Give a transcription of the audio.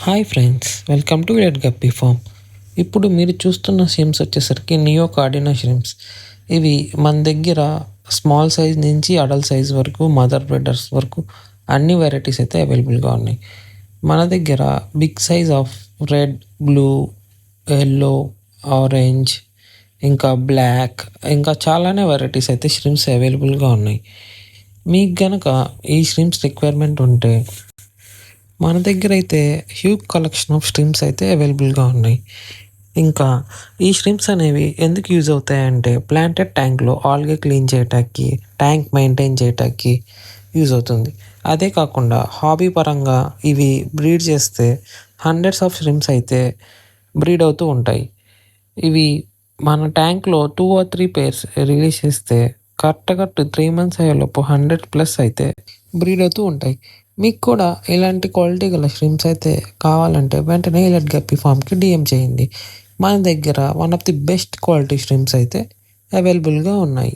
Hi friends, welcome to red guppy farm. ఇప్పుడు మీరు చూస్తున్న షిమ్స్ వచ్చేసరికి నియో కార్డినా షిమ్స్. ఇవి మన దగ్గర స్మాల్ సైజ్ నుంచి అడల్ట్ సైజ్ వరకు, మదర్ బ్రెడర్స్ వరకు అన్ని వెరైటీస్ అయితే అవైలబుల్గా ఉన్నాయి. మన దగ్గర big size of red, blue, yellow, orange, ఇంకా బ్లాక్, ఇంకా చాలానే వెరైటీస్ అయితే షిమ్స్ అవైలబుల్గా ఉన్నాయి. మీకు గనక ఈ షిమ్స్ రిక్వైర్మెంట్ ఉంటే మన దగ్గర అయితే హ్యూజ్ కలెక్షన్ ఆఫ్ స్ట్రీమ్స్ అయితే అవైలబుల్గా ఉన్నాయి. ఇంకా ఈ స్ట్రీమ్స్ అనేవి ఎందుకు యూజ్ అవుతాయంటే ప్లాంటెడ్ ట్యాంక్లో ఆల్గే క్లీన్ చేయటానికి, ట్యాంక్ మెయింటైన్ చేయటానికి యూజ్ అవుతుంది. అదే కాకుండా హాబీ పరంగా ఇవి బ్రీడ్ చేస్తే హండ్రెడ్స్ ఆఫ్ స్ట్రీమ్స్ అయితే బ్రీడ్ అవుతూ ఉంటాయి. ఇవి మన ట్యాంక్లో 2 or 3 పేర్స్ రిలీజ్ చేస్తే కరెక్ట్గా 3 months అయ్యేలోపు 100+ అయితే బ్రీడ్ అవుతూ ఉంటాయి. మీకు కూడా ఇలాంటి క్వాలిటీ గల షిమ్స్ అయితే కావాలంటే వెంటనే రెడ్ గప్పీ ఫామ్కి డిఎం చేయండి. మన దగ్గర one of the best quality షిమ్స్ అయితే అవైలబుల్గా ఉన్నాయి.